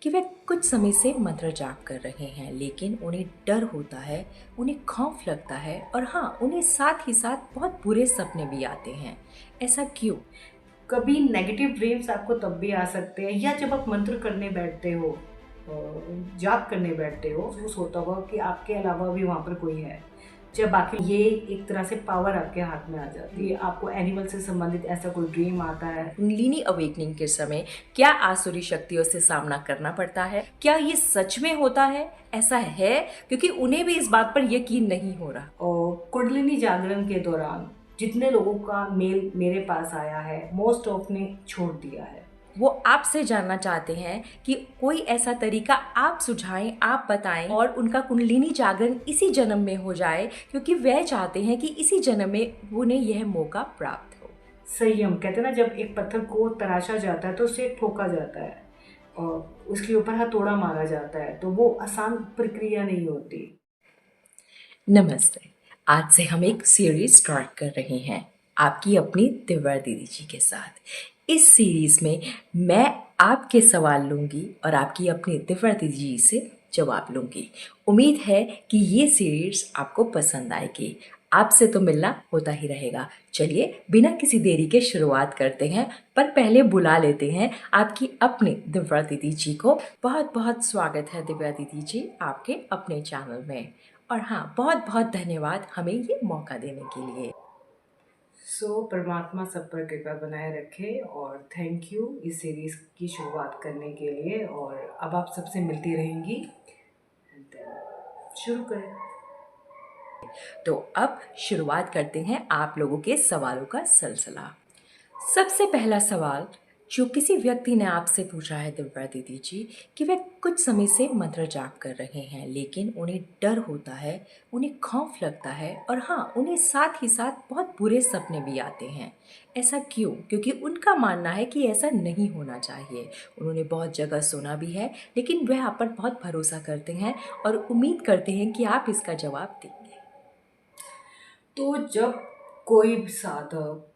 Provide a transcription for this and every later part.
कि वे कुछ समय से मंत्र जाप कर रहे हैं, लेकिन उन्हें डर होता है, उन्हें खौफ लगता है और हाँ, उन्हें साथ ही साथ बहुत बुरे सपने भी आते हैं। ऐसा क्यों? कभी नेगेटिव ड्रीम्स आपको तब भी आ सकते हैं या जब आप मंत्र करने बैठते हो, जाप करने बैठते हो, महसूस होता होगा कि आपके अलावा भी वहाँ पर कोई है। जब बाकी ये एक तरह से पावर आपके हाथ में आ जाती है, आपको एनिमल से संबंधित ऐसा कोई ड्रीम आता है। कुंडलिनी अवेकनिंग के समय क्या आसुरी शक्तियों से सामना करना पड़ता है? क्या ये सच में होता है? ऐसा है, क्योंकि उन्हें भी इस बात पर यकीन नहीं हो रहा। और कुंडलिनी जागरण के दौरान जितने लोगों का मेल मेरे पास आया है, मोस्ट ऑफ ने छोड़ दिया है। वो आपसे जानना चाहते हैं कि कोई ऐसा तरीका आप सुझाएं, आप बताएं और उनका कुंडलिनी जागरण इसी जन्म में हो जाए, क्योंकि वह चाहते हैं कि इसी जन्म में उन्हें यह मौका प्राप्त हो। संयम कहते हैं ना, जब एक पत्थर को तराशा जाता है तो उसे ठोका जाता है और उसके ऊपर हथौड़ा मारा जाता है, तो वो आसान प्रक्रिया नहीं होती। नमस्ते। आज से हम एक सीरीज स्टार्ट कर रहे हैं आपकी अपनी दिव्या दीदी जी के साथ। इस सीरीज में मैं आपके सवाल लूंगी और आपकी अपनी दिव्या दीदी जी से जवाब लूंगी। उम्मीद है कि ये सीरीज आपको पसंद आएगी। आपसे तो मिलना होता ही रहेगा। चलिए बिना किसी देरी के शुरुआत करते हैं, पर पहले बुला लेते हैं आपकी अपनी दिव्या दीदी जी को। बहुत बहुत स्वागत है दिव्या दीदी जी आपके अपने चैनल में। और हाँ, बहुत बहुत धन्यवाद हमें ये मौका देने के लिए। परमात्मा सब पर कृपा बनाए रखे और थैंक यू इस सीरीज की शुरुआत करने के लिए। और अब आप सबसे मिलती रहेंगी। शुरू करें। तो अब शुरुआत करते हैं आप लोगों के सवालों का सिलसिला। सबसे पहला सवाल जो किसी व्यक्ति ने आपसे पूछा है दिव्या दीदी जी, कि वे कुछ समय से मंत्र जाप कर रहे हैं, लेकिन उन्हें डर होता है, उन्हें खौफ लगता है और हाँ, उन्हें साथ ही साथ बहुत बुरे सपने भी आते हैं। ऐसा क्यों? क्योंकि उनका मानना है कि ऐसा नहीं होना चाहिए। उन्होंने बहुत जगह सुना भी है, लेकिन वह आप पर बहुत भरोसा करते हैं और उम्मीद करते हैं कि आप इसका जवाब देंगे। तो जब कोई भी साधक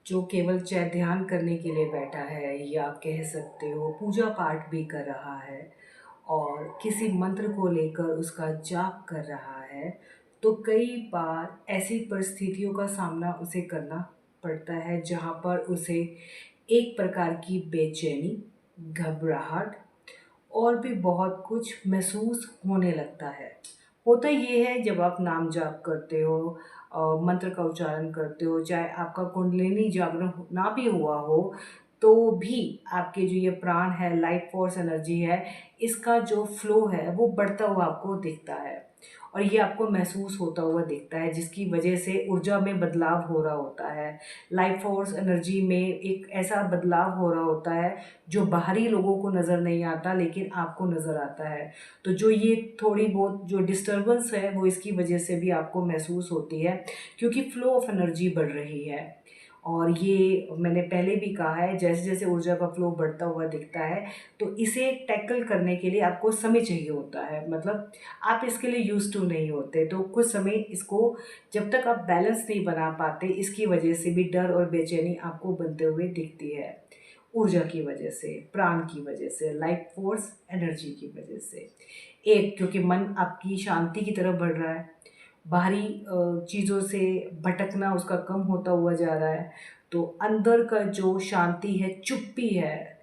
जो केवल चाहे ध्यान करने के लिए बैठा है या कह सकते हो पूजा पाठ भी कर रहा है और किसी मंत्र को लेकर उसका जाप कर रहा है, तो कई बार ऐसी परिस्थितियों का सामना उसे करना पड़ता है जहाँ पर उसे एक प्रकार की बेचैनी, घबराहट और भी बहुत कुछ महसूस होने लगता है। होता ये है, जब आप नाम जाप करते हो, मंत्र का उच्चारण करते हो, चाहे आपका कुंडलिनी जागरण ना भी हुआ हो, तो भी आपके जो ये प्राण है, लाइफ फोर्स एनर्जी है, इसका जो फ्लो है वो बढ़ता हुआ आपको दिखता है और ये आपको महसूस होता हुआ दिखता है, जिसकी वजह से ऊर्जा में बदलाव हो रहा होता है। लाइफ फोर्स एनर्जी में एक ऐसा बदलाव हो रहा होता है जो बाहरी लोगों को नज़र नहीं आता, लेकिन आपको नज़र आता है। तो जो ये थोड़ी बहुत जो डिस्टर्बेंस है वो इसकी वजह से भी आपको महसूस होती है, क्योंकि फ्लो ऑफ एनर्जी बढ़ रही है। और ये मैंने पहले भी कहा है, जैसे जैसे ऊर्जा का फ्लो बढ़ता हुआ दिखता है, तो इसे टैकल करने के लिए आपको समय चाहिए होता है। मतलब आप इसके लिए यूज टू नहीं होते, तो कुछ समय इसको, जब तक आप बैलेंस नहीं बना पाते, इसकी वजह से भी डर और बेचैनी आपको बनते हुए दिखती है। ऊर्जा की वजह से, प्राण की वजह से, लाइफ फोर्स एनर्जी की वजह से। एक, क्योंकि मन आपकी शांति की तरफ बढ़ रहा है, बाहरी चीज़ों से भटकना उसका कम होता हुआ जा रहा है, तो अंदर का जो शांति है, चुप्पी है,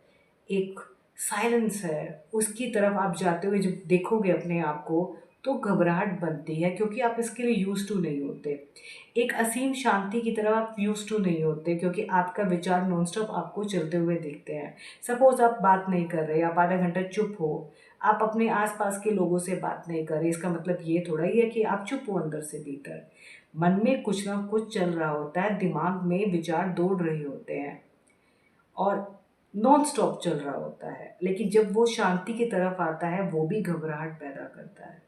एक साइलेंस है, उसकी तरफ आप जाते हुए जब देखोगे अपने आप को, तो घबराहट बनती है, क्योंकि आप इसके लिए यूज टू नहीं होते। एक असीम शांति की तरफ आप यूज टू नहीं होते, क्योंकि आपका विचार नॉन स्टॉप आपको चलते हुए दिखते हैं। सपोज आप बात नहीं कर रहे, आप आधा घंटा चुप हो, आप अपने आसपास के लोगों से बात नहीं कर रहे, इसका मतलब ये थोड़ा ही है कि आप चुप हो अंदर से भीतर। मन में कुछ ना कुछ चल रहा होता है, दिमाग में विचार दौड़ रहे होते हैं और नॉन स्टॉप चल रहा होता है, लेकिन जब वो शांति की तरफ आता है वो भी घबराहट पैदा करता है।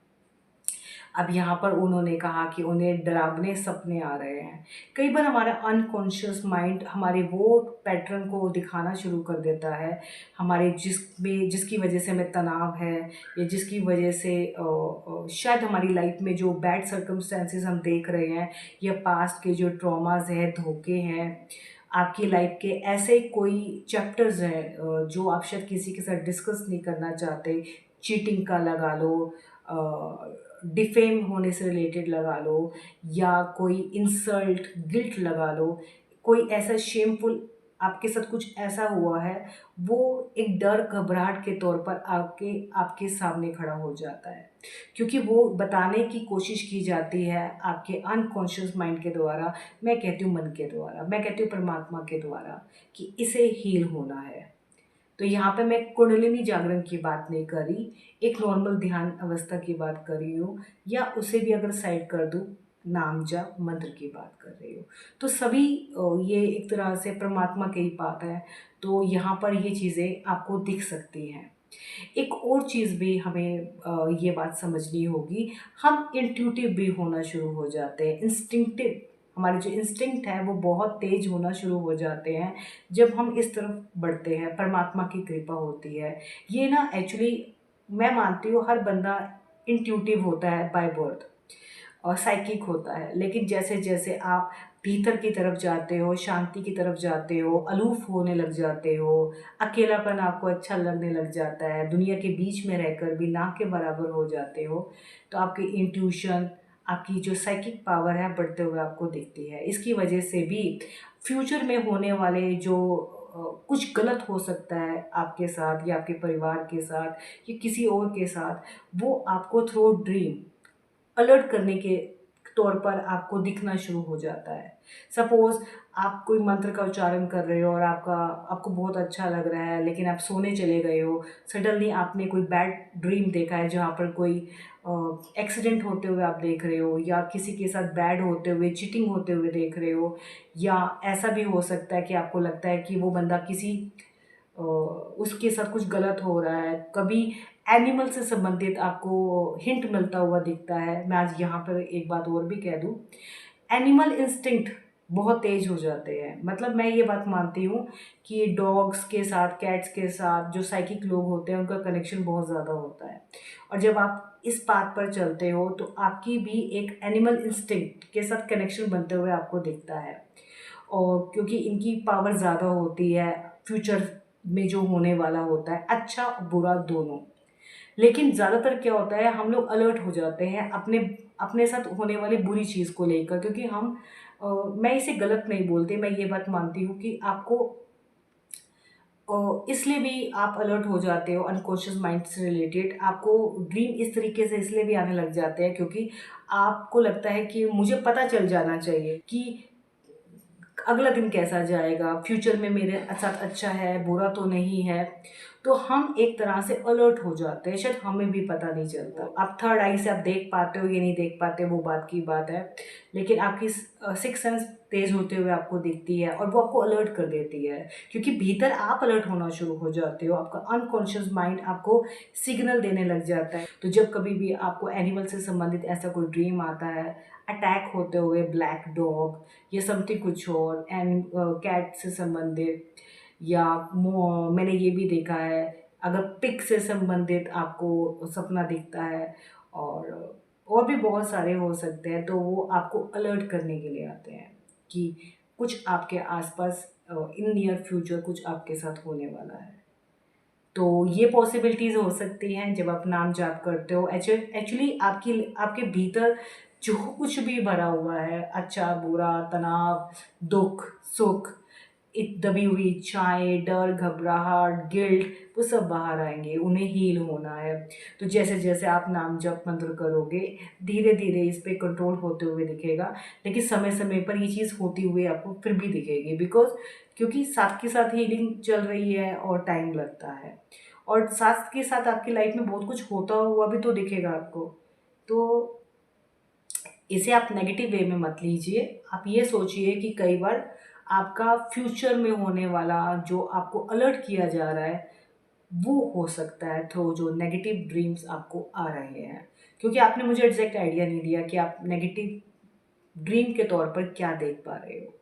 अब यहाँ पर उन्होंने कहा कि उन्हें डरावने सपने आ रहे हैं। कई बार हमारा अनकॉन्शियस माइंड हमारे वो पैटर्न को दिखाना शुरू कर देता है, हमारे जिसकी वजह से हमें तनाव है, या जिसकी वजह से शायद हमारी लाइफ में जो बैड सर्कमस्टेंसेस हम देख रहे हैं, या पास्ट के जो ट्रॉमास हैं, धोखे हैं, आपकी लाइफ के ऐसे कोई चैप्टर्स हैं जो आप शायद किसी के साथ डिस्कस नहीं करना चाहते। चीटिंग का लगा लो, डिफेम होने से रिलेटेड लगा लो, या कोई इंसल्ट गिल्ट लगा लो। कोई ऐसा शेमफुल आपके साथ कुछ ऐसा हुआ है, वो एक डर घबराहट के तौर पर आपके आपके सामने खड़ा हो जाता है, क्योंकि वो बताने की कोशिश की जाती है आपके अनकॉन्शियस माइंड के द्वारा। मैं कहती हूँ मन के द्वारा, मैं कहती हूँ परमात्मा के द्वारा, कि इसे हील होना है। तो यहाँ पे मैं कुंडलिनी जागरण की बात नहीं कर रही, एक नॉर्मल ध्यान अवस्था की बात कर रही हूँ, या उसे भी अगर साइड कर दूँ, नाम जाप मंत्र की बात कर रही हूँ। तो सभी ये एक तरह से परमात्मा के ही बात है। तो यहाँ पर ये चीज़ें आपको दिख सकती हैं। एक और चीज़ भी हमें ये बात समझनी होगी, हम इंट्यूटिव भी होना शुरू हो जाते हैं, इंस्टिंक्टिव। हमारे जो इंस्टिंक्ट है वो बहुत तेज होना शुरू हो जाते हैं जब हम इस तरफ बढ़ते हैं। परमात्मा की कृपा होती है। ये ना एक्चुअली मैं मानती हूँ हर बंदा इंट्यूटिव होता है बाय बर्थ और साइकिक होता है, लेकिन जैसे जैसे आप भीतर की तरफ जाते हो, शांति की तरफ जाते हो, अलूफ होने लग जाते हो, अकेलापन आपको अच्छा लगने लग जाता है, दुनिया के बीच में रहकर भी ना के बराबर हो जाते हो, तो आपकी इंट्यूशन, आपकी जो साइकिक पावर है बढ़ते हुए आपको दिखती है। इसकी वजह से भी फ्यूचर में होने वाले जो कुछ गलत हो सकता है आपके साथ या आपके परिवार के साथ या किसी और के साथ, वो आपको थ्रू ड्रीम अलर्ट करने के तौर पर आपको दिखना शुरू हो जाता है। सपोज़ आप कोई मंत्र का उच्चारण कर रहे हो और आपको बहुत अच्छा लग रहा है, लेकिन आप सोने चले गए हो, सडनली आपने कोई बैड ड्रीम देखा है जहाँ पर कोई एक्सीडेंट होते हुए आप देख रहे हो, या किसी के साथ बैड होते हुए, चीटिंग होते हुए देख रहे हो, या ऐसा भी हो सकता है कि आपको लगता है कि वो बंदा किसी उसके साथ कुछ गलत हो रहा है। कभी एनिमल से संबंधित आपको हिंट मिलता हुआ दिखता है। मैं आज यहाँ पर एक बात और भी कह दूँ, एनिमल इंस्टिंक्ट बहुत तेज हो जाते हैं। मतलब मैं ये बात मानती हूँ कि डॉग्स के साथ, कैट्स के साथ जो साइकिक लोग होते हैं उनका कनेक्शन बहुत ज़्यादा होता है। और जब आप इस बात पर चलते हो तो आपकी भी एक एनिमल इंस्टिंक्ट के साथ कनेक्शन बनते हुए आपको दिखता है। और क्योंकि इनकी पावर ज़्यादा होती है फ्यूचर में जो होने वाला होता है, अच्छा और बुरा दोनों। लेकिन ज़्यादातर क्या होता है, हम लोग अलर्ट हो जाते हैं अपने अपने साथ होने वाली बुरी चीज़ को लेकर, क्योंकि मैं इसे गलत नहीं बोलती, मैं ये बात मानती हूँ कि आपको इसलिए भी आप अलर्ट हो जाते हो अनकॉन्शियस माइंड से रिलेटेड। आपको ड्रीम इस तरीके से इसलिए भी आने लग जाते हैं क्योंकि आपको लगता है कि मुझे पता चल जाना चाहिए कि अगला दिन कैसा जाएगा, फ्यूचर में मेरे साथ अच्छा है, बुरा तो नहीं है। तो हम एक तरह से अलर्ट हो जाते हैं, शायद हमें भी पता नहीं चलता। आप थर्ड आई से आप देख पाते हो या नहीं देख पाते, वो बात की बात है, लेकिन आपकी सिक्स सेंस तेज होते हुए आपको दिखती है और वो आपको अलर्ट कर देती है, क्योंकि भीतर आप अलर्ट होना शुरू हो जाते हो। आपका अनकॉन्शियस माइंड आपको सिग्नल देने लग जाता है। तो जब कभी भी आपको एनिमल से संबंधित ऐसा कोई ड्रीम आता है, अटैक होते हुए ब्लैक डॉग या समथिंग कुछ और, एंड कैट से संबंधित, या मैंने ये भी देखा है अगर पिग से संबंधित आपको सपना दिखता है, और भी बहुत सारे हो सकते हैं, तो वो आपको अलर्ट करने के लिए आते हैं कि कुछ आपके आसपास इन नियर फ्यूचर कुछ आपके साथ होने वाला है। तो ये पॉसिबिलिटीज़ हो सकती हैं जब आप नाम जाप करते हो। एक्चुअली आपकी आपके भीतर जो कुछ भी भरा हुआ है, अच्छा बुरा, तनाव, दुख, सुख, दबी हुई इच्छाएं, डर, घबराहट, गिल्ट, वो सब बाहर आएंगे। उन्हें हील होना है। तो जैसे जैसे आप नाम जप मंत्र करोगे, धीरे धीरे इस पे कंट्रोल होते हुए दिखेगा, लेकिन समय समय पर ये चीज़ होती हुई आपको फिर भी दिखेगी, बिकॉज क्योंकि साथ के साथ हीलिंग चल रही है और टाइम लगता है, और साथ के साथ आपकी लाइफ में बहुत कुछ होता हुआ भी तो दिखेगा आपको। तो इसे आप नेगेटिव वे में मत लीजिए। आप ये सोचिए कि कई बार आपका फ्यूचर में होने वाला जो आपको अलर्ट किया जा रहा है, वो हो सकता है थ्रू जो नेगेटिव ड्रीम्स आपको आ रहे हैं, क्योंकि आपने मुझे एग्जैक्ट आइडिया नहीं दिया कि आप नेगेटिव ड्रीम के तौर पर क्या देख पा रहे हो।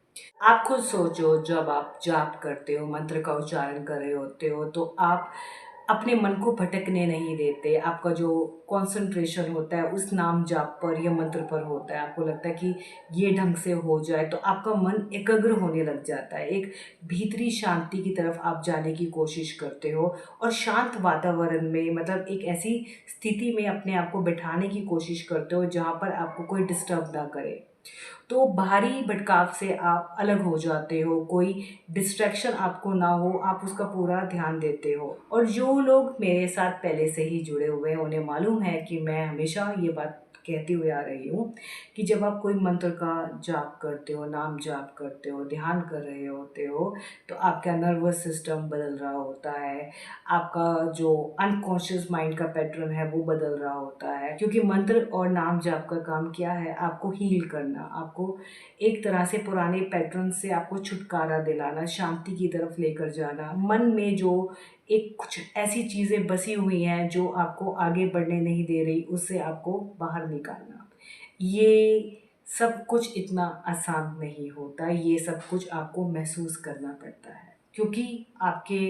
आप खुद सोचो, जब आप जाप करते हो, मंत्र का उच्चारण कर रहे होते हो, तो आप अपने मन को भटकने नहीं देते। आपका जो कंसंट्रेशन होता है उस नाम जाप पर या मंत्र पर होता है, आपको लगता है कि ये ढंग से हो जाए तो आपका मन एकाग्र होने लग जाता है। एक भीतरी शांति की तरफ आप जाने की कोशिश करते हो और शांत वातावरण में, मतलब एक ऐसी स्थिति में अपने आप को बिठाने की कोशिश करते हो जहाँ पर आपको कोई डिस्टर्ब ना करे। तो बाहरी भटकाव से आप अलग हो जाते हो, कोई डिस्ट्रैक्शन आपको ना हो, आप उसका पूरा ध्यान देते हो। और जो लोग मेरे साथ पहले से ही जुड़े हुए हैं उन्हें मालूम है कि मैं हमेशा ये बात कहती हुए आ रही हूँ कि जब आप कोई मंत्र का जाप करते हो, नाम जाप करते हो, ध्यान कर रहे होते हो, तो आपका नर्वस सिस्टम बदल रहा होता है, आपका जो अनकॉन्शियस माइंड का पैटर्न है वो बदल रहा होता है। क्योंकि मंत्र और नाम जाप का काम क्या है, आपको हील करना, आपको एक तरह से पुराने पैटर्न से आपको छुटकारा दिलाना, शांति की तरफ लेकर जाना। मन में जो एक कुछ ऐसी चीज़ें बसी हुई हैं जो आपको आगे बढ़ने नहीं दे रही, उससे आपको बाहर निकालना। ये सब कुछ इतना आसान नहीं होता, ये सब कुछ आपको महसूस करना पड़ता है, क्योंकि आपके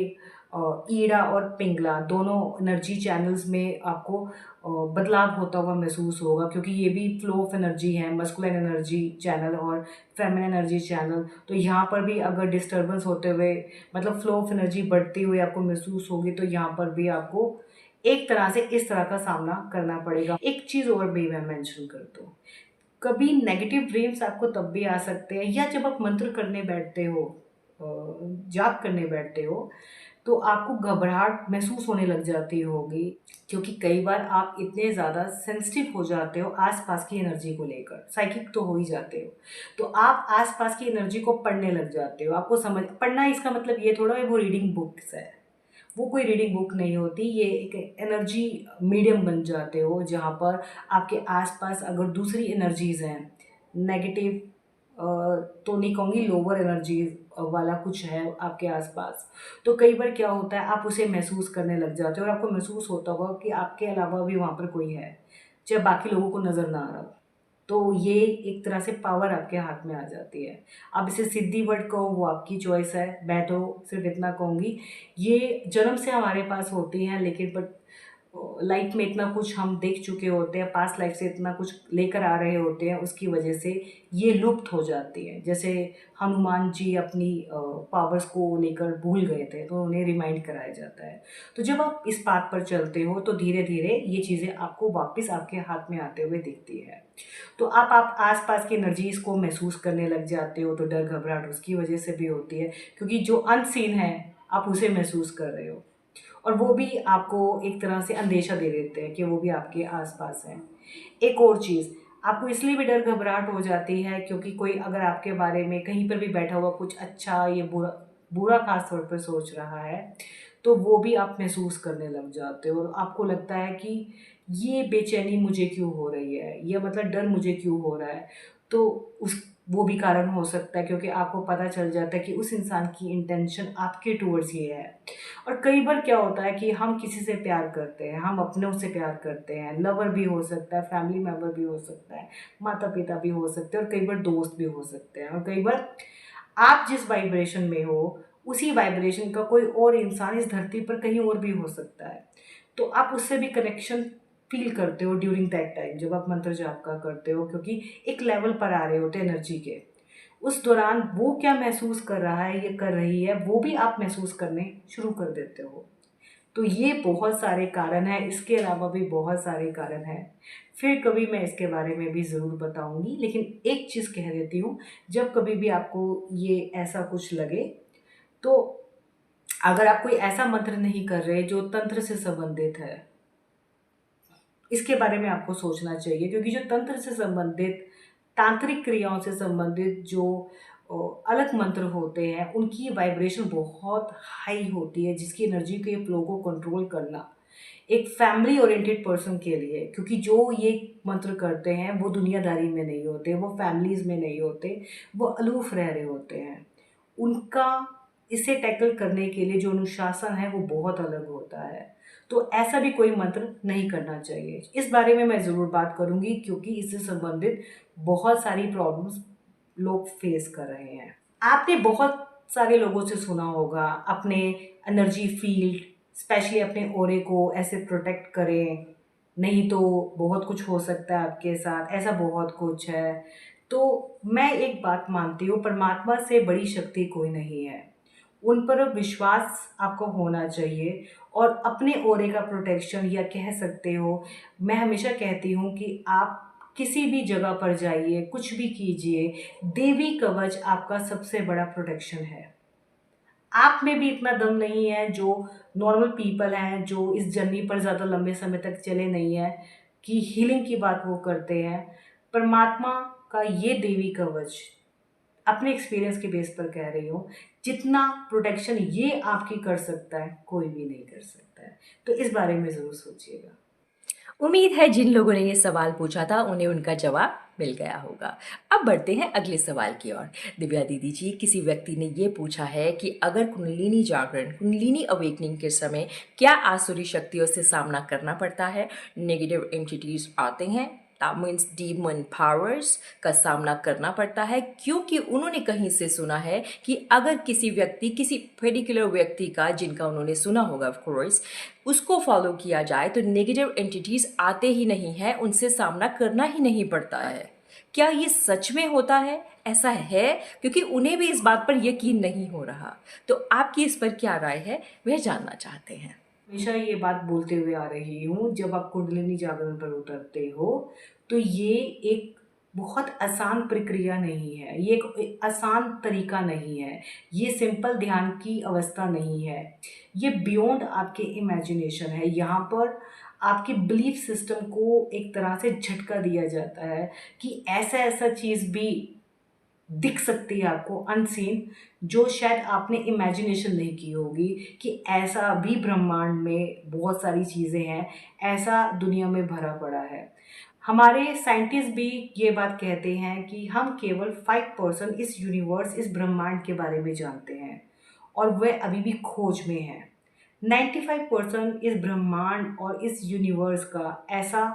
ईड़ा और पिंगला दोनों एनर्जी चैनल्स में आपको बदलाव होता हुआ महसूस होगा, क्योंकि ये भी फ्लो ऑफ एनर्जी है, मस्कुलिन एनर्जी चैनल और फेमिनिन एनर्जी चैनल। तो यहाँ पर भी अगर डिस्टर्बेंस होते हुए, मतलब फ्लो ऑफ एनर्जी बढ़ती हुई आपको महसूस होगी, तो यहाँ पर भी आपको एक तरह से इस तरह का सामना करना पड़ेगा। एक चीज़ और भी मैं मेंशन कर दूँ, कभी नेगेटिव ड्रीम्स आपको तब भी आ सकते हैं, या जब आप मंत्र करने बैठते हो, जाप करने बैठते हो, तो आपको घबराहट महसूस होने लग जाती होगी, क्योंकि कई बार आप इतने ज़्यादा सेंसिटिव हो जाते हो आसपास की एनर्जी को लेकर, साइकिक तो हो ही जाते हो, तो आप आसपास की एनर्जी को पढ़ने लग जाते हो। आपको समझ पढ़ना, इसका मतलब ये थोड़ा है वो रीडिंग बुक्स है, वो कोई रीडिंग बुक नहीं होती, ये एक एनर्जी मीडियम बन जाते हो, जहाँ पर आपके आसपास अगर दूसरी एनर्जीज हैं, नेगेटिव तो नहीं कहूँगी, लोअर एनर्जी वाला कुछ है आपके आसपास, तो कई बार क्या होता है आप उसे महसूस करने लग जाते हो और आपको महसूस होता होगा कि आपके अलावा भी वहाँ पर कोई है, चाहे बाकी लोगों को नज़र ना आ रहा हो। तो ये एक तरह से पावर आपके हाथ में आ जाती है। अब इसे सिद्धि वर्ड कहो, वो आपकी चॉइस है, मैं तो सिर्फ इतना कहूँगी, ये जन्म से हमारे पास होती हैं, लेकिन बट लाइफ में इतना कुछ हम देख चुके होते हैं, पास्ट लाइफ से इतना कुछ लेकर आ रहे होते हैं, उसकी वजह से ये लुप्त हो जाती है। जैसे हनुमान जी अपनी पावर्स को लेकर भूल गए थे, तो उन्हें रिमाइंड कराया जाता है। तो जब आप इस बात पर चलते हो तो धीरे धीरे ये चीज़ें आपको वापस आपके हाथ में आते हुए दिखती है। तो आप आसपास की एनर्जीज को महसूस करने लग जाते हो, तो डर घबराहट उसकी वजह से भी होती है, क्योंकि जो अनसीन है आप उसे महसूस कर रहे हो, और वो भी आपको एक तरह से अंदेशा दे देते हैं कि वो भी आपके आसपास हैं। एक और चीज़, आपको इसलिए भी डर घबराहट हो जाती है क्योंकि कोई अगर आपके बारे में कहीं पर भी बैठा हुआ कुछ अच्छा या बुरा बुरा खास तौर पर सोच रहा है, तो वो भी आप महसूस करने लग जाते हो, और आपको लगता है कि ये बेचैनी मुझे क्यों हो रही है, या मतलब डर मुझे क्यों हो रहा है। तो उस वो भी कारण हो सकता है, क्योंकि आपको पता चल जाता है कि उस इंसान की इंटेंशन आपके टूवर्ड्स ये है। और कई बार क्या होता है कि हम किसी से प्यार करते हैं, हम अपनों से प्यार करते हैं, लवर भी हो सकता है, फैमिली मेम्बर भी हो सकता है, माता पिता भी हो सकते हैं, और कई बार दोस्त भी हो सकते हैं, और कई बार आप जिस वाइब्रेशन में हो उसी वाइब्रेशन का कोई और इंसान इस धरती पर कहीं और भी हो सकता है। तो आप उससे भी कनेक्शन फील करते हो ड्यूरिंग दैट टाइम, जब आप मंत्र जाप का करते हो, क्योंकि एक लेवल पर आ रहे होते हैं एनर्जी के। उस दौरान वो क्या महसूस कर रहा है या कर रही है, वो भी आप महसूस करने शुरू कर देते हो। तो ये बहुत सारे कारण हैं, इसके अलावा भी बहुत सारे कारण हैं, फिर कभी मैं इसके बारे में भी ज़रूर बताऊंगी। लेकिन एक चीज़ कह देती हूँ, जब कभी भी आपको ये ऐसा कुछ लगे, तो अगर आप कोई ऐसा मंत्र नहीं कर रहे जो तंत्र से संबंधित है, इसके बारे में आपको सोचना चाहिए, क्योंकि जो तंत्र से संबंधित, तांत्रिक क्रियाओं से संबंधित जो अलग मंत्र होते हैं, उनकी वाइब्रेशन बहुत हाई होती है, जिसकी एनर्जी के फ्लो को कंट्रोल करना एक फैमिली ओरिएंटेड पर्सन के लिए, क्योंकि जो ये मंत्र करते हैं वो दुनियादारी में नहीं होते, वो फैमिलीज में नहीं होते, वो अलूफ रह रहे होते हैं। उनका इसे टैकल करने के लिए जो अनुशासन है वो बहुत अलग होता है। तो ऐसा भी कोई मंत्र नहीं करना चाहिए। इस बारे में मैं ज़रूर बात करूंगी, क्योंकि इससे संबंधित बहुत सारी प्रॉब्लम्स लोग फेस कर रहे हैं। आपने बहुत सारे लोगों से सुना होगा अपने एनर्जी फील्ड स्पेशली अपने ऑरे को ऐसे प्रोटेक्ट करें, नहीं तो बहुत कुछ हो सकता है आपके साथ, ऐसा बहुत कुछ है। तो मैं एक बात मानती हूँ, परमात्मा से बड़ी शक्ति कोई नहीं है। उन पर विश्वास आपको होना चाहिए और अपने ऑरे का प्रोटेक्शन, या कह सकते हो, मैं हमेशा कहती हूँ कि आप किसी भी जगह पर जाइए, कुछ भी कीजिए, देवी कवच आपका सबसे बड़ा प्रोटेक्शन है। आप में भी इतना दम नहीं है, जो नॉर्मल पीपल हैं जो इस जर्नी पर ज़्यादा लंबे समय तक चले नहीं हैं, कि हीलिंग की बात वो करते हैं। परमात्मा का ये देवी कवच, अपने एक्सपीरियंस के बेस पर कह रही हूँ, जितना प्रोटेक्शन ये आपकी कर सकता है कोई भी नहीं कर सकता है। तो इस बारे में ज़रूर सोचिएगा। उम्मीद है जिन लोगों ने ये सवाल पूछा था उन्हें उनका जवाब मिल गया होगा। अब बढ़ते हैं अगले सवाल की ओर। दिव्या दीदी जी, किसी व्यक्ति ने ये पूछा है कि अगर कुंडलिनी जागरण, कुंडलिनी अवेकनिंग के समय क्या आसुरी शक्तियों से सामना करना पड़ता है? नेगेटिव एंटिटीज आते हैं, दैट मीन्स डीमन पावर्स का सामना करना पड़ता है, क्योंकि उन्होंने कहीं से सुना है कि अगर किसी व्यक्ति, किसी पर्टिकुलर व्यक्ति का, जिनका उन्होंने सुना होगा ऑफ कोर्स, उसको फॉलो किया जाए तो नेगेटिव एंटिटीज आते ही नहीं हैं, उनसे सामना करना ही नहीं पड़ता है। क्या ये सच में होता है? ऐसा है? क्योंकि उन्हें भी इस बात पर यकीन नहीं हो रहा। तो आपकी इस पर क्या राय है, वह जानना चाहते हैं। हमेशा ये बात बोलते हुए आ रही हूँ, जब आप कुंडलिनी जागरण पर उतरते हो तो ये एक बहुत आसान प्रक्रिया नहीं है, ये एक आसान तरीका नहीं है, ये सिंपल ध्यान की अवस्था नहीं है। ये बियॉन्ड आपके इमेजिनेशन है। यहाँ पर आपके बिलीफ सिस्टम को एक तरह से झटका दिया जाता है कि ऐसा ऐसा चीज़ भी दिख सकती है आपको अनसीन, जो शायद आपने इमेजिनेशन नहीं की होगी, कि ऐसा भी ब्रह्मांड में बहुत सारी चीज़ें हैं, ऐसा दुनिया में भरा पड़ा है। हमारे साइंटिस्ट भी ये बात कहते हैं कि हम केवल 5% इस यूनिवर्स, इस ब्रह्मांड के बारे में जानते हैं और वह अभी भी खोज में है। 95% इस ब्रह्मांड और इस यूनिवर्स का ऐसा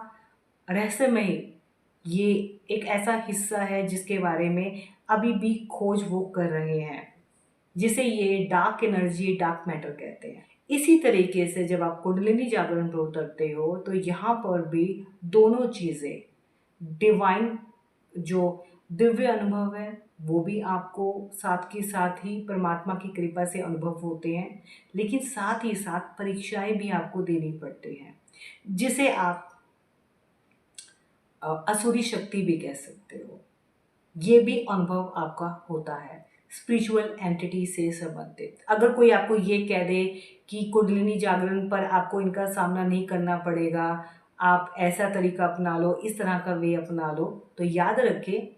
रहस्यमय, ये एक ऐसा हिस्सा है जिसके बारे में अभी भी खोज वो कर रहे हैं, जिसे ये डार्क एनर्जी, डार्क मैटर कहते हैं। इसी तरीके से जब आप कुंडलिनी जागरण पर उतरते हो तो यहाँ पर भी दोनों चीज़ें, डिवाइन जो दिव्य अनुभव है वो भी आपको साथ के साथ ही परमात्मा की कृपा से अनुभव होते हैं, लेकिन साथ ही साथ परीक्षाएं भी आपको देनी पड़ती हैं, जिसे आप असुरी शक्ति भी कह सकते हो। ये भी अनुभव आपका होता है स्पिरिचुअल एंटिटी से संबंधित। अगर कोई आपको ये कह दे कि कुंडलिनी जागरण पर आपको इनका सामना नहीं करना पड़ेगा, आप ऐसा तरीका अपना लो, इस तरह का वे अपना लो, तो याद रखें,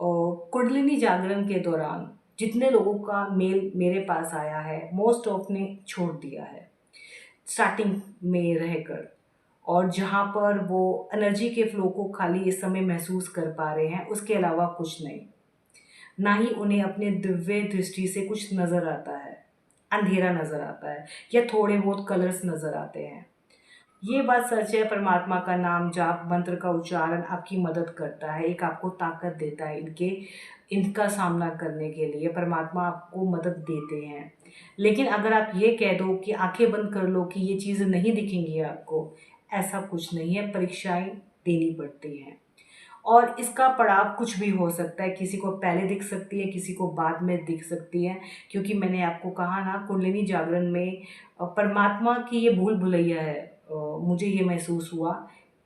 कुंडलिनी जागरण के दौरान जितने लोगों का मेल मेरे पास आया है, मोस्ट ऑफ ने छोड़ दिया है स्टार्टिंग में रहकर, और जहाँ पर वो एनर्जी के फ्लो को खाली इस समय महसूस कर पा रहे हैं, उसके अलावा कुछ नहीं। ना ही उन्हें अपने दिव्य दृष्टि से कुछ नज़र आता है, अंधेरा नज़र आता है या थोड़े बहुत कलर्स नज़र आते हैं। ये बात सच है, परमात्मा का नाम जाप, मंत्र का उच्चारण आपकी मदद करता है, एक आपको ताकत देता है, इनका सामना करने के लिए परमात्मा आपको मदद देते हैं। लेकिन अगर आप ये कह दो कि आंखें बंद कर लो कि ये चीज़ें नहीं दिखेंगी आपको, ऐसा कुछ नहीं है, परीक्षाएं देनी पड़ती हैं और इसका पड़ाव कुछ भी हो सकता है। किसी को पहले दिख सकती है, किसी को बाद में दिख सकती है, क्योंकि मैंने आपको कहा ना, कुंडलिनी जागरण में परमात्मा की ये भूल भुलैया है। मुझे ये महसूस हुआ,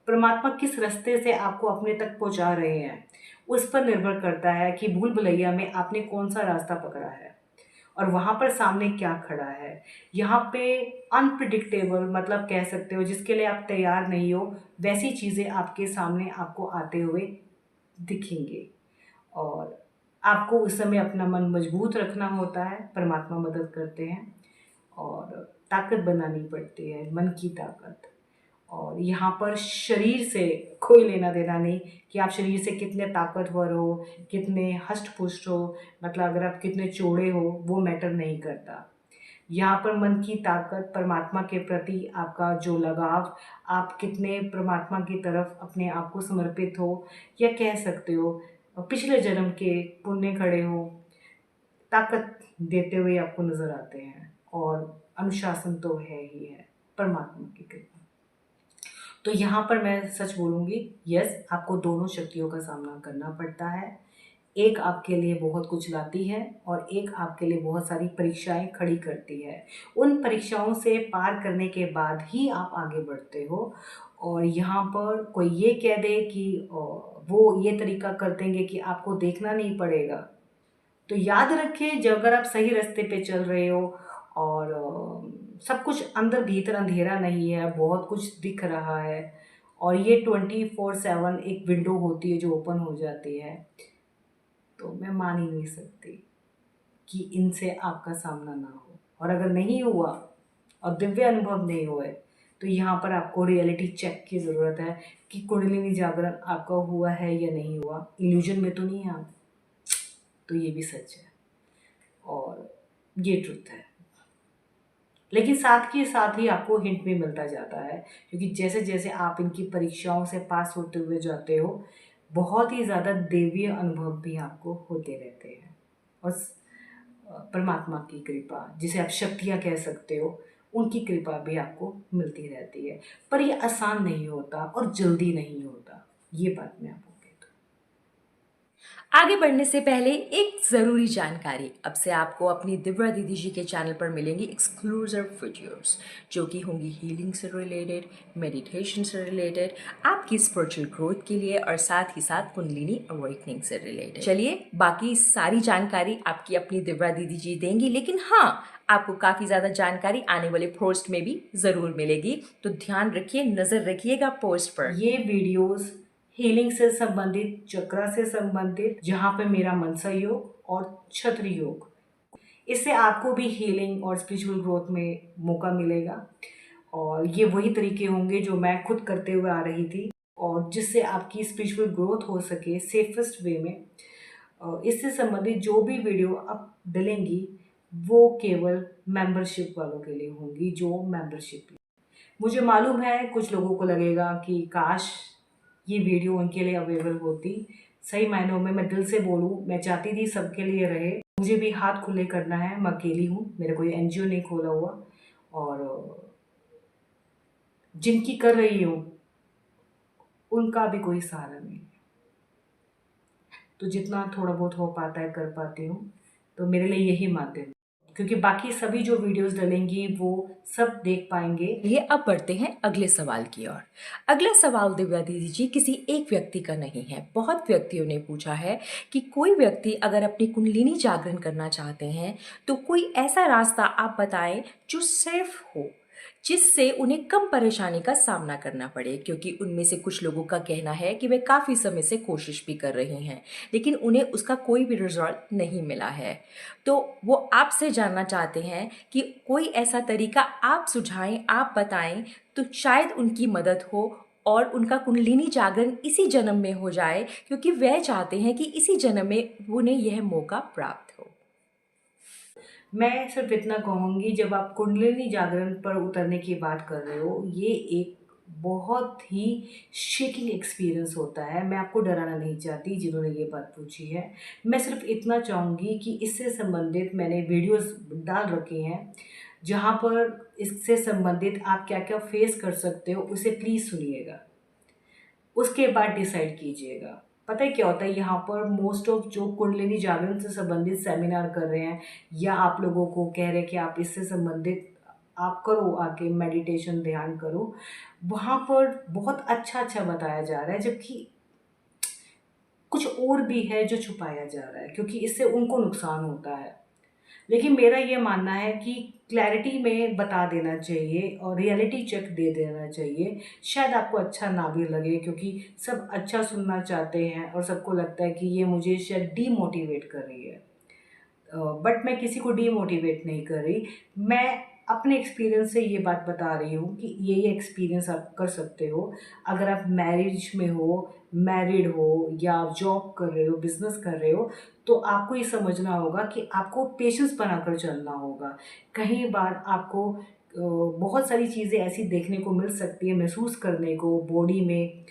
परमात्मा किस रास्ते से आपको अपने तक पहुंचा रहे हैं उस पर निर्भर करता है कि भूल भुलैया में आपने कौन सा रास्ता पकड़ा है और वहाँ पर सामने क्या खड़ा है। यहाँ पे अनप्रिडिक्टेबल, मतलब कह सकते हो जिसके लिए आप तैयार नहीं हो, वैसी चीज़ें आपके सामने आपको आते हुए दिखेंगे और आपको उस समय अपना मन मजबूत रखना होता है। परमात्मा मदद करते हैं और ताकत बनानी पड़ती है, मन की ताकत। और यहाँ पर शरीर से कोई लेना देना नहीं कि आप शरीर से कितने ताकतवर हो, कितने हष्ट पुष्ट हो, मतलब अगर आप कितने चौड़े हो, वो मैटर नहीं करता। यहाँ पर मन की ताकत, परमात्मा के प्रति आपका जो लगाव, आप कितने परमात्मा की तरफ अपने आप को समर्पित हो, या कह सकते हो पिछले जन्म के पुण्य खड़े हो, ताकत देते हुए आपको नज़र आते हैं। और अनुशासन तो है ही है, परमात्मा की कृपा। तो यहाँ पर मैं सच बोलूँगी, यस, आपको दोनों शक्तियों का सामना करना पड़ता है। एक आपके लिए बहुत कुछ लाती है और एक आपके लिए बहुत सारी परीक्षाएं खड़ी करती है। उन परीक्षाओं से पार करने के बाद ही आप आगे बढ़ते हो। और यहाँ पर कोई ये कह दे कि वो ये तरीका कर देंगे कि आपको देखना नहीं पड़ेगा, तो याद रखिए, जब अगर आप सही रास्ते पे चल रहे हो और सब कुछ अंदर भीतर अंधेरा नहीं है, बहुत कुछ दिख रहा है और ये 24/7 एक विंडो होती है जो ओपन हो जाती है, तो मैं मान ही नहीं सकती कि इनसे आपका सामना ना हो। और अगर नहीं हुआ और दिव्य अनुभव नहीं हुए, तो यहाँ पर आपको रियलिटी चेक की ज़रूरत है कि कुंडलिनी जागरण आपका हुआ है या नहीं हुआ। इल्यूजन में तो नहीं है आप, तो ये भी सच है और ये ट्रुथ है। लेकिन साथ के साथ ही आपको हिंट भी मिलता जाता है, क्योंकि जैसे जैसे आप इनकी परीक्षाओं से पास होते हुए जाते हो, बहुत ही ज़्यादा दैवीय अनुभव भी आपको होते रहते हैं। और परमात्मा की कृपा, जिसे आप शक्तियाँ कह सकते हो, उनकी कृपा भी आपको मिलती रहती है। पर ये आसान नहीं होता और जल्दी नहीं होता, ये बात मैं आपको कहती आगे बढ़ने से पहले एक ज़रूरी जानकारी। अब से आपको अपनी दिव्या दीदी जी के चैनल पर मिलेंगी एक्सक्लूसिव वीडियोस, जो कि होंगी हीलिंग से रिलेटेड, मेडिटेशन से रिलेटेड, आपकी स्पिरिचुअल ग्रोथ के लिए और साथ ही साथ कुंडलिनी अवेकनिंग से रिलेटेड। चलिए, बाकी सारी जानकारी आपकी अपनी दिव्या दीदी जी देंगी, लेकिन हाँ, आपको काफ़ी ज़्यादा जानकारी आने वाले पोस्ट में भी ज़रूर मिलेगी, तो ध्यान रखिए, नज़र रखिएगा पोस्ट पर। ये वीडियोस हीलिंग से संबंधित, चक्रा से संबंधित, जहाँ पे मेरा मनसा योग और छत्र योग, इससे आपको भी हीलिंग और स्पिरिचुअल ग्रोथ में मौका मिलेगा। और ये वही तरीके होंगे जो मैं खुद करते हुए आ रही थी, और जिससे आपकी स्पिरिचुअल ग्रोथ हो सके सेफेस्ट वे में। इससे संबंधित जो भी वीडियो आप डालेंगी, वो केवल मेंबरशिप वालों के लिए होंगी जो मेंबरशिप। मुझे मालूम है कुछ लोगों को लगेगा कि काश ये वीडियो उनके लिए अवेलेबल होती। सही मायनों में मैं दिल से बोलूँ, मैं चाहती थी सबके लिए रहे। मुझे भी हाथ खुले करना है, मैं अकेली हूँ, मेरा कोई एनजीओ नहीं खोला हुआ, और जिनकी कर रही हूँ उनका भी कोई सहारा नहीं है। तो जितना थोड़ा बहुत हो पाता है कर पाती हूँ, तो मेरे लिए यही माध्यम है, क्योंकि बाकी सभी जो वीडियोस डलेंगी वो सब देख पाएंगे। ये अब बढ़ते हैं अगले सवाल की ओर। अगला सवाल दिव्या दीदी जी किसी एक व्यक्ति का नहीं है, बहुत व्यक्तियों ने पूछा है कि कोई व्यक्ति अगर अपनी कुंडलिनी जागरण करना चाहते हैं तो कोई ऐसा रास्ता आप बताएं जो सिर्फ हो, जिससे उन्हें कम परेशानी का सामना करना पड़े, क्योंकि उनमें से कुछ लोगों का कहना है कि वे काफ़ी समय से कोशिश भी कर रहे हैं लेकिन उन्हें उसका कोई भी रिजल्ट नहीं मिला है। तो वो आपसे जानना चाहते हैं कि कोई ऐसा तरीका आप सुझाएं, आप बताएं, तो शायद उनकी मदद हो और उनका कुंडलिनी जागरण इसी जन्म में हो जाए, क्योंकि वह चाहते हैं कि इसी जन्म में उन्हें यह मौका प्राप्त हो। मैं सिर्फ इतना कहूँगी, जब आप कुंडलिनी जागरण पर उतरने की बात कर रहे हो, ये एक बहुत ही शेकिंग एक्सपीरियंस होता है। मैं आपको डराना नहीं चाहती जिन्होंने ये बात पूछी है। मैं सिर्फ इतना चाहूँगी कि इससे संबंधित मैंने वीडियोस डाल रखे हैं, जहाँ पर इससे संबंधित आप क्या क्या फेस कर सकते हो, उसे प्लीज़ सुनिएगा, उसके बाद डिसाइड कीजिएगा। पता है क्या होता है, यहाँ पर मोस्ट ऑफ जो कुंडलिनी जागरण से संबंधित सेमिनार कर रहे हैं या आप लोगों को कह रहे हैं कि आप इससे संबंधित आप करो, आके मेडिटेशन ध्यान करो, वहाँ पर बहुत अच्छा अच्छा बताया जा रहा है, जबकि कुछ और भी है जो छुपाया जा रहा है, क्योंकि इससे उनको नुकसान होता है। लेकिन मेरा ये मानना है कि क्लैरिटी में बता देना चाहिए और रियलिटी चेक दे देना चाहिए। शायद आपको अच्छा ना भी लगे, क्योंकि सब अच्छा सुनना चाहते हैं और सबको लगता है कि ये मुझे शायद डीमोटिवेट कर रही है। बट मैं किसी को डीमोटिवेट नहीं कर रही। मैं अपने एक्सपीरियंस से ये बात बता रही हूँ कि ये एक्सपीरियंस आप कर सकते हो। अगर आप मैरिज में हो, मैरिड हो, या आप जॉब कर रहे हो, बिजनेस कर रहे हो, तो आपको ये समझना होगा कि आपको पेशेंस बनाकर चलना होगा। कई बार आपको बहुत सारी चीज़ें ऐसी देखने को मिल सकती है, महसूस करने को बॉडी में,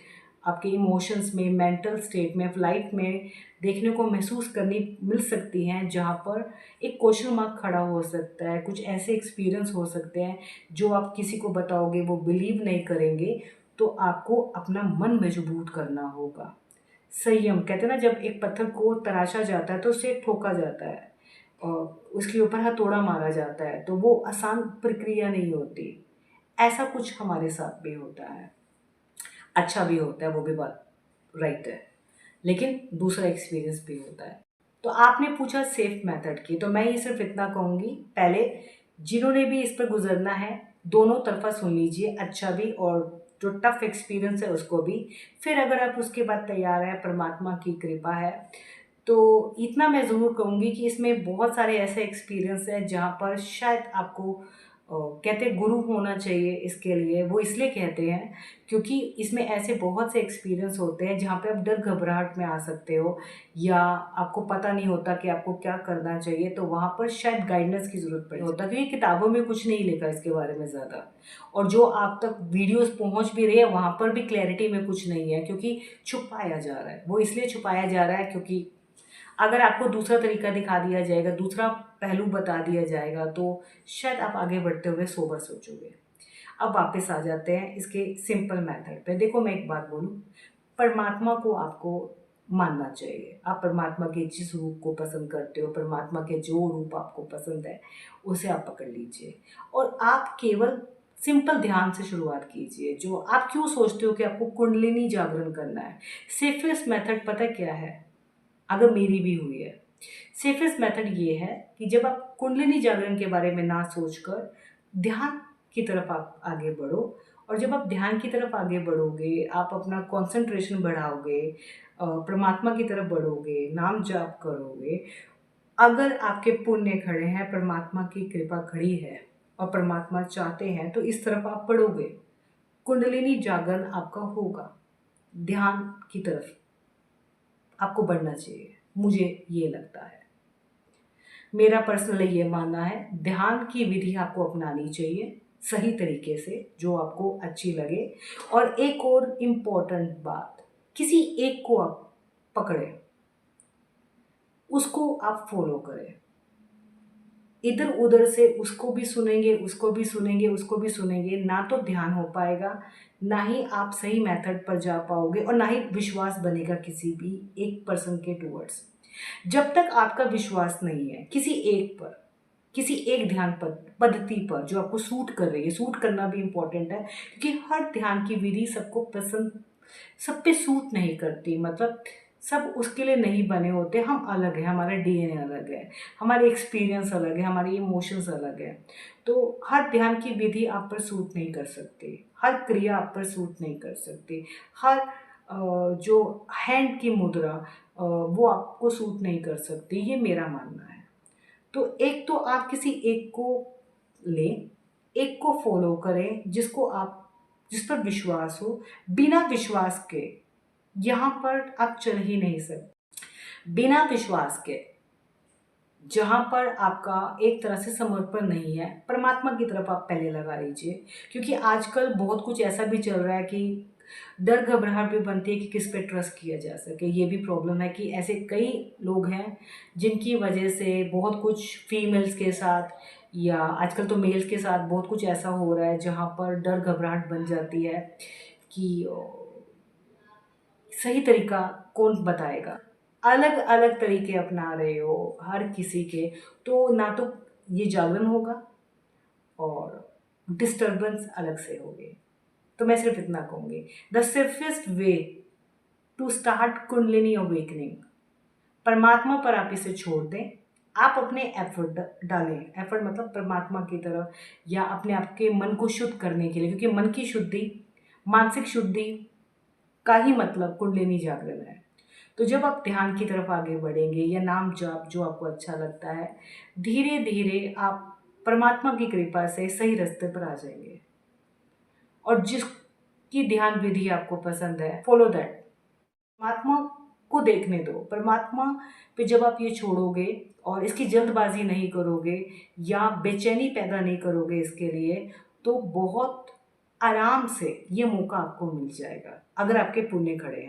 आपके इमोशंस में, मेंटल स्टेट में, लाइफ में देखने को महसूस करनी मिल सकती हैं, जहाँ पर एक क्वेश्चन मार्क खड़ा हो सकता है। कुछ ऐसे एक्सपीरियंस हो सकते हैं जो आप किसी को बताओगे वो बिलीव नहीं करेंगे, तो आपको अपना मन मजबूत करना होगा। संयम कहते हैं ना, जब एक पत्थर को तराशा जाता है तो उसे ठोका जाता है और उसके ऊपर हथौड़ा मारा जाता है, तो वो आसान प्रक्रिया नहीं होती। ऐसा कुछ हमारे साथ भी होता है, अच्छा भी होता है, वो भी बात राइट है, लेकिन दूसरा एक्सपीरियंस भी होता है। तो आपने पूछा सेफ मेथड की, तो मैं ये सिर्फ इतना कहूँगी, पहले जिन्होंने भी इस पर गुजरना है दोनों तरफा सुन लीजिए, अच्छा भी और जो टफ एक्सपीरियंस है उसको भी। फिर अगर आप उसके बाद तैयार हैं, परमात्मा की कृपा है, तो इतना मैं ज़रूर कहूँगी कि इसमें बहुत सारे ऐसे एक्सपीरियंस हैं जहाँ पर शायद आपको कहते हैं गुरु होना चाहिए इसके लिए। वो इसलिए कहते हैं क्योंकि इसमें ऐसे बहुत से एक्सपीरियंस होते हैं जहाँ पे आप डर घबराहट में आ सकते हो, या आपको पता नहीं होता कि आपको क्या करना चाहिए, तो वहाँ पर शायद गाइडेंस की ज़रूरत पड़ होता है, क्योंकि किताबों में कुछ नहीं लिखा इसके बारे में ज़्यादा, और जो आप तक वीडियोस पहुँच भी रही है वहाँ पर भी क्लैरिटी में कुछ नहीं है, क्योंकि छुपाया जा रहा है। वो इसलिए छुपाया जा रहा है क्योंकि अगर आपको दूसरा तरीका दिखा दिया जाएगा, दूसरा पहलू बता दिया जाएगा, तो शायद आप आगे बढ़ते हुए सोबर सोचोगे। अब वापस आ जाते हैं इसके सिंपल मेथड पे। देखो, मैं एक बात बोलूँ, परमात्मा को आपको मानना चाहिए। आप परमात्मा के जिस रूप को पसंद करते हो, परमात्मा के जो रूप आपको पसंद है, उसे आप पकड़ लीजिए और आप केवल सिंपल ध्यान से शुरुआत कीजिए। जो आप क्यों सोचते हो कि आपको कुंडलिनी जागरण करना है? सेफेस्ट मेथड पता क्या है? अगर मेरी भी हुई है, सेफेस्ट मेथड ये है कि जब आप कुंडलिनी जागरण के बारे में ना सोचकर ध्यान की तरफ आप आगे बढ़ो, और जब आप ध्यान की तरफ आगे बढ़ोगे, आप अपना कंसंट्रेशन बढ़ाओगे, परमात्मा की तरफ बढ़ोगे, नाम जाप करोगे, अगर आपके पुण्य खड़े हैं, परमात्मा की कृपा खड़ी है और परमात्मा चाहते हैं, तो इस तरफ आप बढ़ोगे, कुंडलिनी जागरण आपका होगा। ध्यान की तरफ आपको बढ़ना चाहिए, मुझे ये लगता है। मेरा पर्सनली ये मानना है, ध्यान की विधि आपको अपनानी चाहिए सही तरीके से, जो आपको अच्छी लगे। और एक और इम्पोर्टेंट बात, किसी एक को आप पकड़े, उसको आप फॉलो करें। इधर उधर से उसको भी सुनेंगे, उसको भी सुनेंगे, उसको भी सुनेंगे, ना तो ध्यान हो पाएगा, ना ही आप सही मेथड पर जा पाओगे, और ना ही विश्वास बनेगा किसी भी एक पर्सन के टूवर्ड्स। जब तक आपका विश्वास नहीं है किसी एक पर, किसी एक ध्यान पद्धति पर जो आपको सूट कर रही है, सूट करना भी इम्पोर्टेंट है, क्योंकि हर ध्यान की विधि सबको पसंद, सब पे सूट नहीं करती, मतलब सब उसके लिए नहीं बने होते। हम अलग हैं, हमारा डीएनए अलग है, हमारे एक्सपीरियंस अलग है, हमारे इमोशंस अलग है। तो हर ध्यान की विधि आप पर सूट नहीं कर सकती, हर क्रिया आप पर सूट नहीं कर सकती, हर जो हैंड की मुद्रा वो आपको सूट नहीं कर सकती, ये मेरा मानना है। तो एक तो आप किसी एक को लें, एक को फॉलो करें जिस पर विश्वास हो। बिना विश्वास के यहाँ पर आप चल ही नहीं सकते। बिना विश्वास के जहाँ पर आपका एक तरह से समर्पण नहीं है, परमात्मा की तरफ आप पहले लगा लीजिए, क्योंकि आजकल बहुत कुछ ऐसा भी चल रहा है कि डर घबराहट भी बनती है कि किस पे ट्रस्ट किया जा सके। ये भी प्रॉब्लम है कि ऐसे कई लोग हैं जिनकी वजह से बहुत कुछ फीमेल्स के साथ, या आजकल तो मेल्स के साथ बहुत कुछ ऐसा हो रहा है जहाँ पर डर घबराहट बन जाती है कि सही तरीका कौन बताएगा। अलग अलग तरीके अपना रहे हो हर किसी के, तो ना तो ये जागरण होगा और डिस्टर्बेंस अलग से होगी। तो मैं सिर्फ इतना कहूँगी, the safest way to start kundalini awakening, परमात्मा पर आप इसे छोड़ दें। आप अपने एफर्ट डालें, एफर्ट मतलब परमात्मा की तरफ, या अपने आपके मन को शुद्ध करने के लिए, क्योंकि मन की शुद्धि, मानसिक शुद्धि का ही मतलब कुंडलिनी जागरण है। तो जब आप ध्यान की तरफ आगे बढ़ेंगे, या नाम जाप जो आपको अच्छा लगता है, धीरे धीरे आप परमात्मा की कृपा से सही रास्ते पर आ जाएंगे। और जिसकी ध्यान विधि आपको पसंद है, फॉलो दैट। परमात्मा को देखने दो। परमात्मा पे जब आप ये छोड़ोगे और इसकी जल्दबाजी नहीं करोगे या बेचैनी पैदा नहीं करोगे इसके लिए, तो बहुत आराम से ये मौका आपको मिल जाएगा अगर आपके पुण्य खड़े हैं।